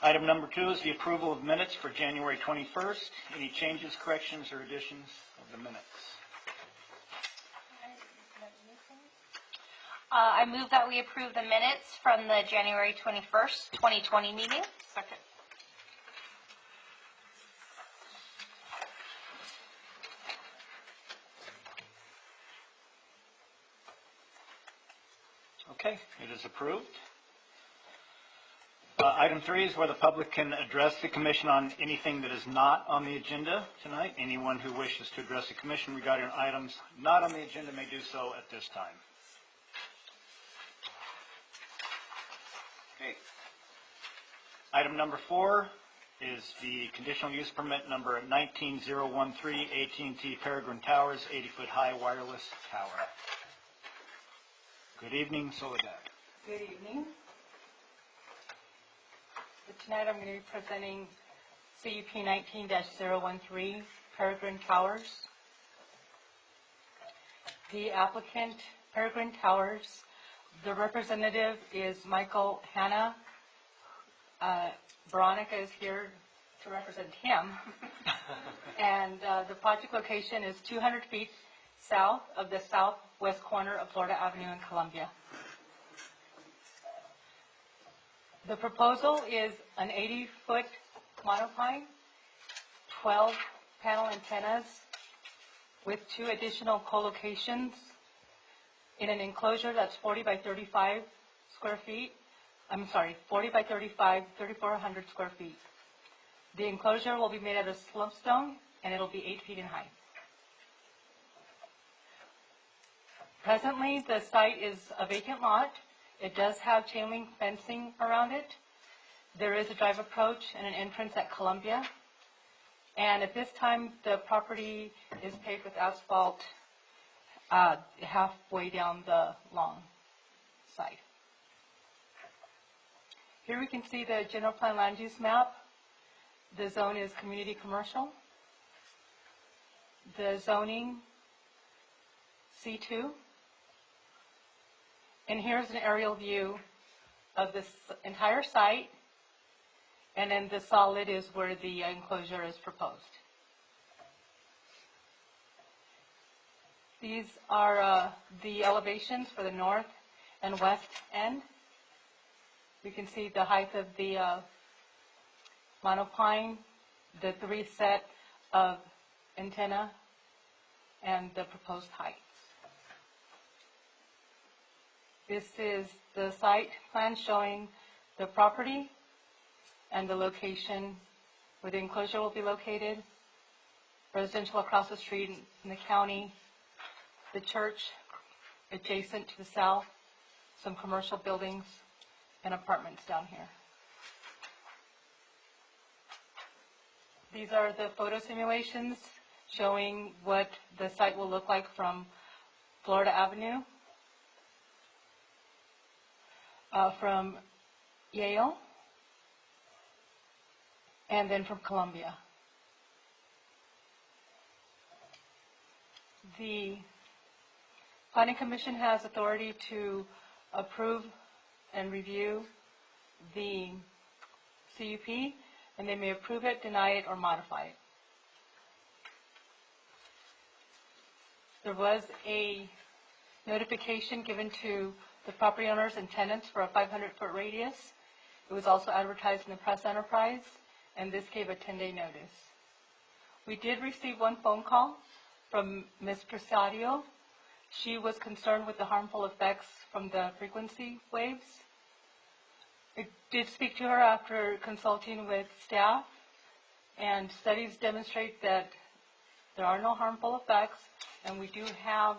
Item number 2 is the approval of minutes for January 21st. Any changes, corrections, or additions of the minutes? I move that we approve the minutes from the January 21st, 2020 meeting. Second. Okay, it is approved. Item 3 is where the public can address the commission on anything that is not on the agenda tonight. Anyone who wishes to address the commission regarding items not on the agenda may do so at this time. Okay. Item number 4 is the conditional use permit number 19013, AT&T Peregrine Towers, 80-foot high wireless tower. Good evening, Soledad. Good evening. Tonight I'm going to be presenting CUP 19-013, Peregrine Towers. The applicant, Peregrine Towers, the representative is Michael Hanna. Veronica is here to represent him. And the project location is 200 feet south of the southwest corner of Florida Avenue in Columbia. The proposal is an 80-foot monopine, 12 panel antennas with 2 additional co-locations in an enclosure that's 40 by 35 square feet. 40 by 35, 3,400 square feet. The enclosure will be made out of slopestone and it'll be 8 feet in height. Presently, the site is a vacant lot. It does have chain link fencing around it. There is a drive approach and an entrance at Columbia. And at this time, the property is paved with asphalt halfway down the long side. Here we can see the general plan land use map. The zone is community commercial. The zoning, C2. And here's an aerial view of this entire site, and then the solid is where the enclosure is proposed. These are the elevations for the north and west end. You can see the height of the monopine, the 3 set of antenna, and the proposed height. This is the site plan showing the property and the location where the enclosure will be located, residential across the street in the county, the church adjacent to the south, some commercial buildings, and apartments down here. These are the photo simulations showing what the site will look like from Florida Avenue. From Yale, and then from Columbia. The Planning Commission has authority to approve and review the CUP, and they may approve it, deny it, or modify it. There was a notification given to the property owners and tenants for a 500-foot radius. It was also advertised in the press enterprise, and this gave a 10-day notice. We did receive one phone call from Ms. Presadio. She was concerned with the harmful effects from the frequency waves. I did speak to her after consulting with staff, and studies demonstrate that there are no harmful effects, and we do have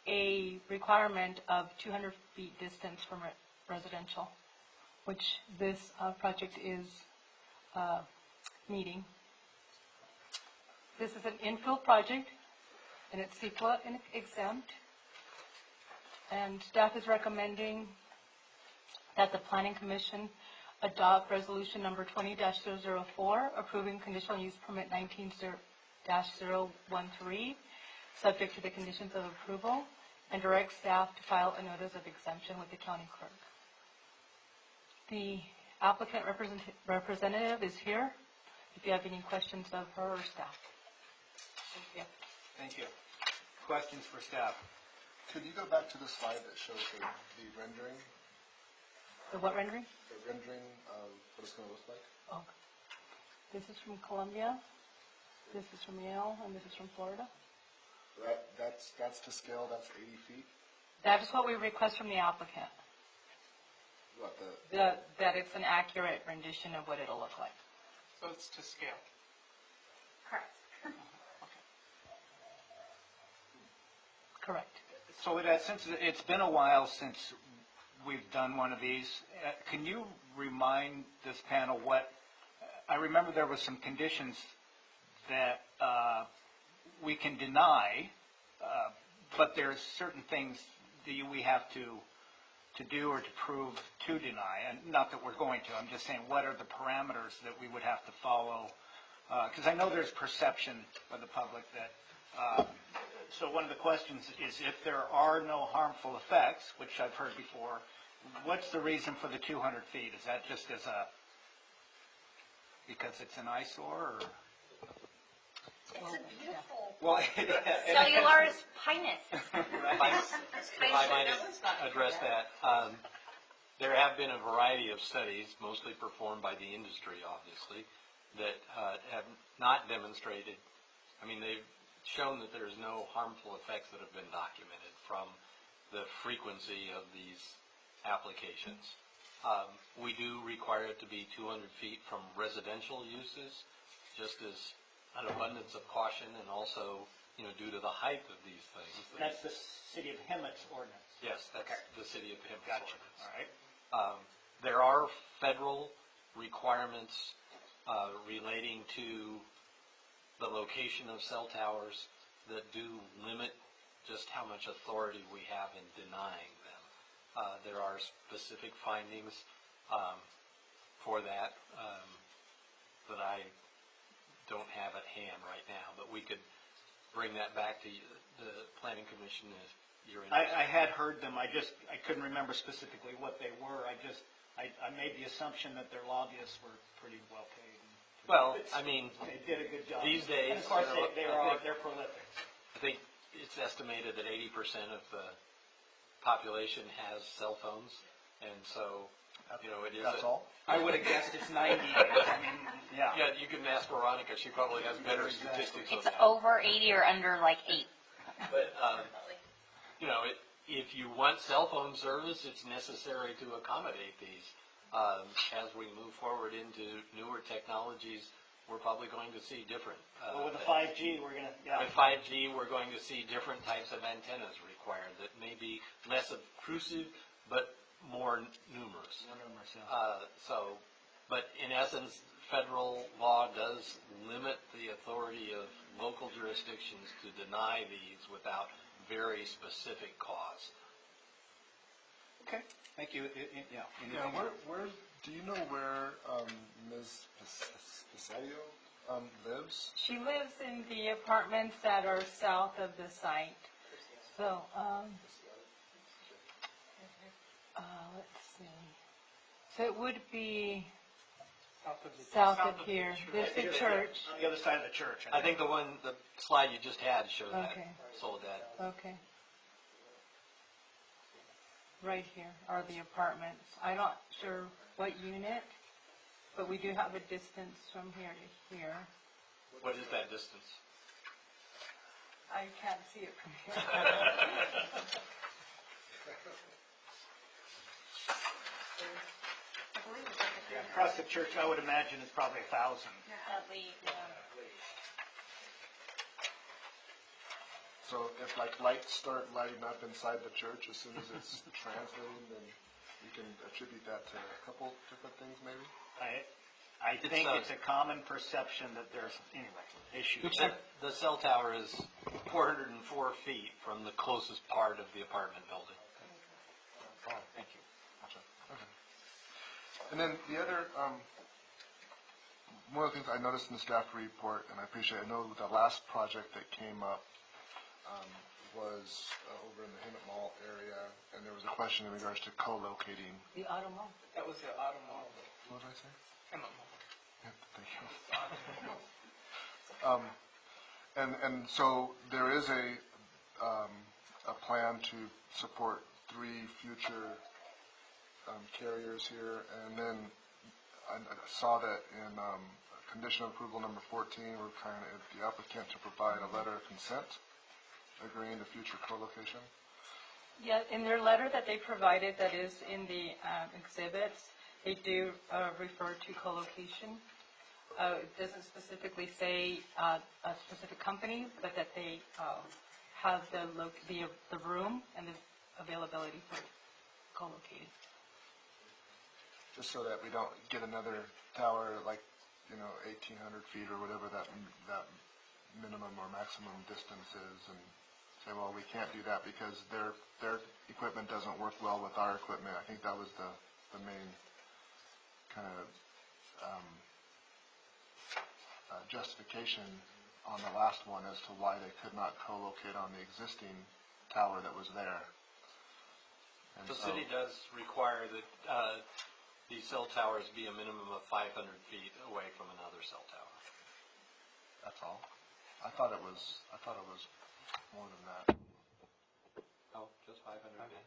a requirement of 200 feet distance from residential, which this project is meeting. This is an infill project, and it's CEQA exempt, and staff is recommending that the Planning Commission adopt resolution number 20-004, approving conditional use permit 19-013, subject to the conditions of approval, and direct staff to file a notice of exemption with the county clerk. The Applicant representative is here, if you have any questions of her or staff. Thank you. Thank you. Questions for staff? Could you go back to the slide that shows the rendering? The what rendering? The rendering of what it's going to look like? Oh, this is from Columbia, this is from Yale, and this is from Florida. That's to scale, that's 80 feet? That is what we request from the applicant, What, that it's an accurate rendition of what it'll look like. So it's to scale. Correct. Correct. So since it's been a while since we've done one of these, can you remind this panel what, I remember there was some conditions that we can deny, but there's certain things that we have to do or to prove to deny, and not that we're going to, I'm just saying what are the parameters that we would have to follow, because I know there's perception by the public that, so one of the questions is if there are no harmful effects, which I've heard before, what's the reason for the 200 feet? Is that just as a, because it's an eyesore, or? It's a beautiful Well, cellulose pinus. If I might address that, there have been a variety of studies, mostly performed by the industry, obviously, that have not demonstrated, I mean, they've shown that there's no harmful effects that have been documented from the frequency of these applications. We do require it to be 200 feet from residential uses, just as an abundance of caution, and also, due to the height of these things. That's the City of Hemet's ordinance. Yes, that's the City of Hemet Gotcha. ordinance. All right. There are federal requirements relating to the location of cell towers that do limit just how much authority we have in denying them. There are specific findings for that that I don't have at hand right now, but we could bring that back to the Planning Commission if you're interested. I had heard them. I couldn't remember specifically what they were. I made the assumption that their lobbyists were pretty well paid. Well, I mean, They did a good job. these days, And of course, I think- they're prolific. I think it's estimated that 80% of the population has cell phones, and so, it is. That's all? I would have guessed it's 90. I mean, yeah. Yeah, you can ask Veronica, she probably has better statistics on It's that. over 80 or under like 8. But, if you want cell phone service, it's necessary to accommodate these. As we move forward into newer technologies, we're probably going to see different. Well, with the 5G, we're going to, yeah. With 5G, we're going to see different types of antennas required that may be less obtrusive, but more numerous. But in essence, federal law does limit the authority of local jurisdictions to deny these without very specific cause. Okay, thank you. Yeah. Yeah, where do you know where Ms. Pisadio lives? She lives in the apartments that are south of the site. So, let's see. So it would be south of here. There's the church. On the other side of the church. I think the slide you just had showed that, Okay. Soledad. Okay. Right here are the apartments. I'm not sure what unit, but we do have a distance from here to here. What is that distance? I can't see it from here. Yeah, across the church, I would imagine it's probably 1,000. At least, So if lights start lighting up inside the church as soon as it's translating, then you can attribute that to a couple different things maybe? I think it's a common perception that there's, anyway, issues. The cell tower is 404 feet from the closest part of the apartment building. Oh, thank you. Gotcha. Okay. And then the other, one of the things I noticed in the staff report, and I appreciate, I know the last project that came up, was over in the Hemet Mall area, and there was a question in regards to co-locating. The auto mall. That was the auto mall. What did I say? Emmett Mall. Yeah, thank you. And so there is a plan to support 3 future carriers here, and then I saw that in condition approval number 14, we're trying to, the applicant to provide a letter of consent agreeing to future co-location. Yeah, in their letter that they provided, that is in the exhibits, they do refer to co-location. It doesn't specifically say a specific company, but that they have the room and the availability for co-locating. Just so that we don't get another tower like, 1,800 feet or whatever that minimum or maximum distance is, and say, well, we can't do that because their equipment doesn't work well with our equipment. I think that was the main kind of justification on the last one as to why they could not co-locate on the existing tower that was there. And The so, city does require that these cell towers be a minimum of 500 feet away from another cell tower. that's all. I thought it was more than that. Oh, just 500 feet?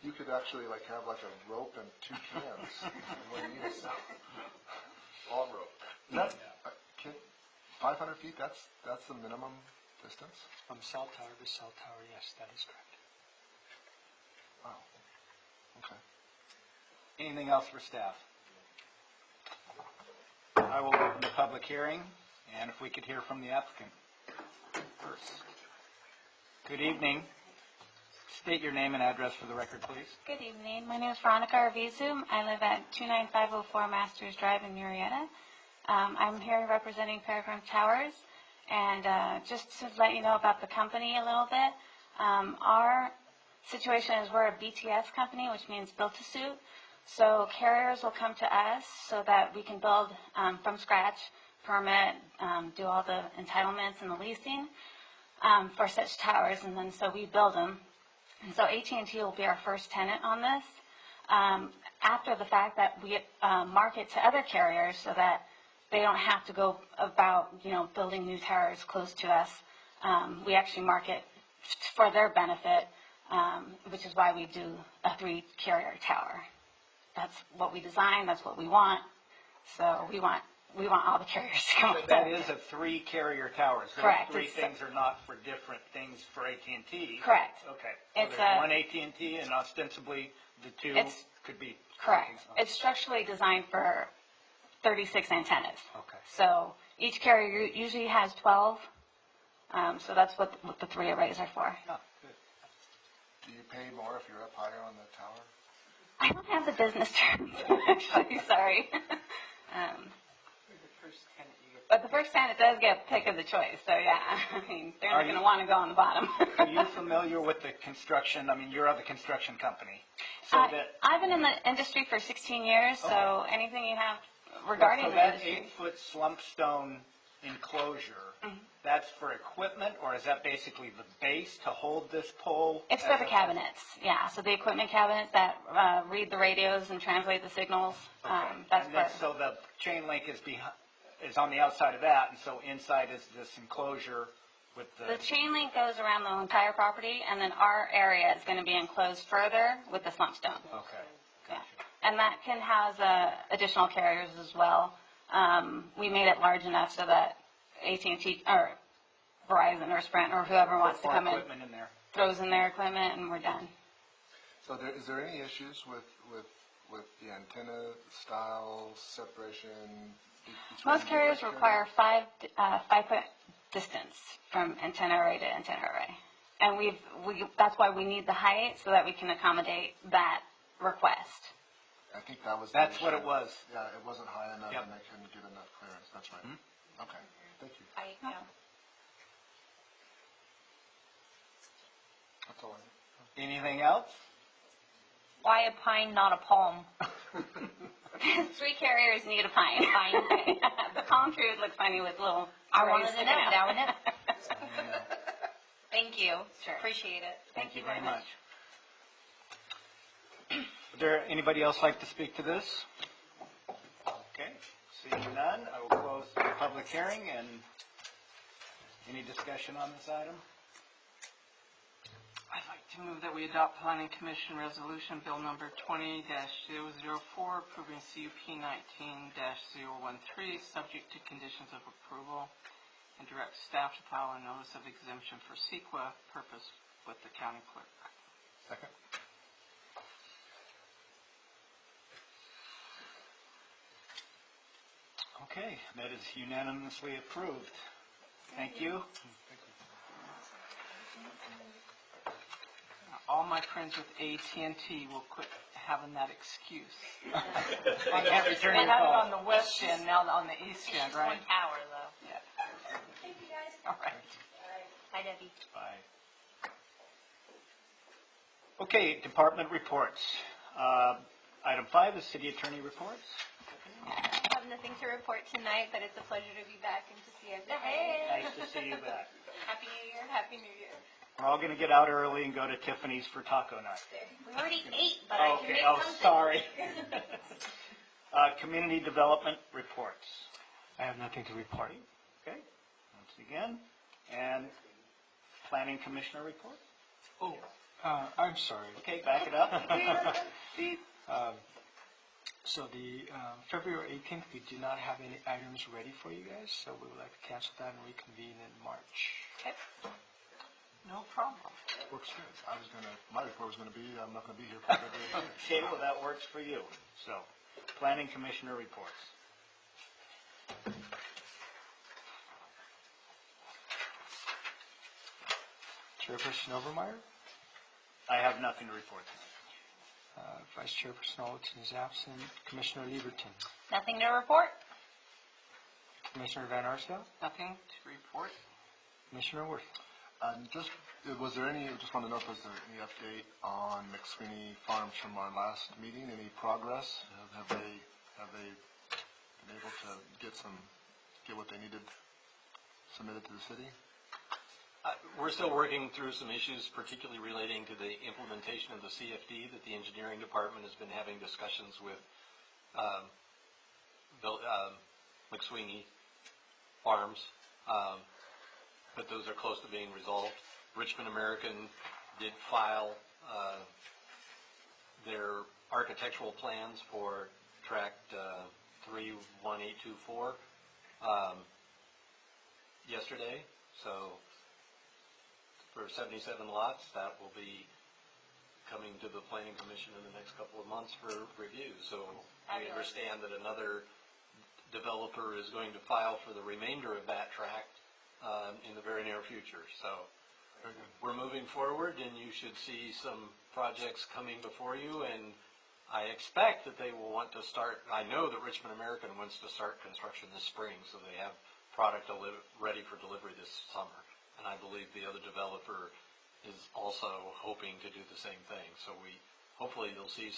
You could actually have a rope and 2 cans. When you need a all rope. That, 500 feet, that's the minimum distance? From cell tower to cell tower, yes, that is correct. Wow. Okay. Anything else for staff? I will open the public hearing, and if we could hear from the applicant first. Good evening. State your name and address for the record, please. Good evening. My name is Veronica Arvizu. I live at 29504 Masters Drive in Murrieta. I'm here representing Peregrine Towers, and just to let you know about the company a little bit, our situation is we're a BTS company, which means built to suit. So carriers will come to us so that we can build from scratch, permit, do all the entitlements and the leasing for such towers, and then so we build them. And so AT&T will be our first tenant on this. After the fact that we market to other carriers so that they don't have to go about, building new towers close to us. We actually market for their benefit, which is why we do a 3-carrier tower. That's what we design. That's what we want. So we want all the carriers to come. But that is a 3-carrier tower. So Correct. Those 3 things are not for different things for AT&T. Correct. Okay. So It's there's one AT&T, and ostensibly the 2 could be. Correct. It's structurally designed for 36 antennas. Okay. So each carrier usually has 12. So that's what the 3 arrays are for. Oh, good. Do you pay more if you're up higher on the tower? I don't have the business terms, actually, sorry. But the first tenant does get pick of the choice, so yeah, they're not going to want to go on the bottom. Are you familiar with the construction? I mean, you're of the construction company. So I've been in the industry for 16 years, so anything you have regarding so the that industry. 8-foot slump stone enclosure, that's for equipment, or is that basically the base to hold this pole? It's for the cabinets, yeah. So the equipment cabinets that read the radios and translate the signals. That's And then, for. so the chain link is on the outside of that, and so inside is this enclosure with The chain link goes around the entire property, and then our area is going to be enclosed further with the slump stone. Okay. Yeah. And that can house additional carriers as well. We made it large enough so that AT&T or Verizon or Sprint or whoever wants to More come equipment in there. throws in their equipment, and we're done. So is there any issues with the antenna style separation? Most carriers require 5-foot distance from antenna array to antenna array. And that's why we need the height so that we can accommodate that request. I think that was. That's what it was. Yeah, it wasn't high enough, Yep. and they couldn't get enough clearance. That's right. Okay, thank you. That's all I have. Anything else? Why a pine, not a palm? 3 carriers need a pine. The palm tree would look funny with little I arrays wanted to sticking know, out. now and then. Thank you. Sure. Appreciate it. Thank you very much. Would there anybody else like to speak to this? Okay, seeing none, I will close the public hearing, and any discussion on this item? I'd like to move that we adopt Planning Commission Resolution Bill Number 20-004, approving CUP 19-013, subject to conditions of approval, and direct staff to file a notice of exemption for CEQA purpose with the county clerk. Second? Okay, that is unanimously approved. Thank you. All my friends with AT&T will quit having that excuse. I can't return They your have it call. on the west end, now on the east end, Just right? one tower, though. Yeah. Thank you, guys. All right. Hi, Debbie. Bye. Okay, department reports. Item 5 is city attorney reports. I have nothing to report tonight, but it's a pleasure to be back and to see everybody. Nice to see you back. Happy New Year. Happy New Year. We're all going to get out early and go to Tiffany's for taco night. We already ate, but I can Okay, make oh, something. sorry. Community development reports. I have nothing to report. Okay, once again. And planning commissioner report. Oh, I'm sorry. Okay, back it up. So the February 18th, we do not have any items ready for you guys, so we would like to cancel that and reconvene in March. Okay. No problem. Works good. My report was gonna be, I'm not gonna be here for February. Okay, well, that works for you. So, planning commissioner reports. Chairperson Overmeyer, I have nothing to report tonight. Vice Chairperson Alderton is absent. Commissioner Lieberton, Nothing to report. Commissioner Van Arsdale, Nothing to report. Commissioner Worth. Just want to know if was there any update on McSweeney Farms from our last meeting? Any progress? Have they been able to get what they needed submitted to the city? We're still working through some issues, particularly relating to the implementation of the CFD that the engineering department has been having discussions with McSweeney Farms, but those are close to being resolved. Richmond American did file their architectural plans for tract 31824 yesterday, so for 77 lots, that will be coming to the Planning Commission in the next couple of months for review. So we understand that another developer is going to file for the remainder of that tract in the very near future. So we're moving forward, and you should see some projects coming before you, and I expect that they will want to start. I know that Richmond American wants to start construction this spring, so they have product ready for delivery this summer. And I believe the other developer is also hoping to do the same thing. So hopefully you'll see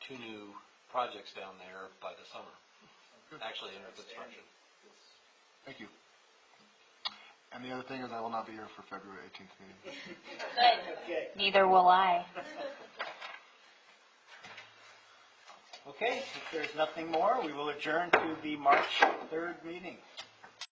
two new projects down there by the summer, actually under construction. Thank you. And the other thing is I will not be here for February 18th meeting. Good. Okay. Neither will I. Okay, if there's nothing more, we will adjourn to the March 3rd meeting.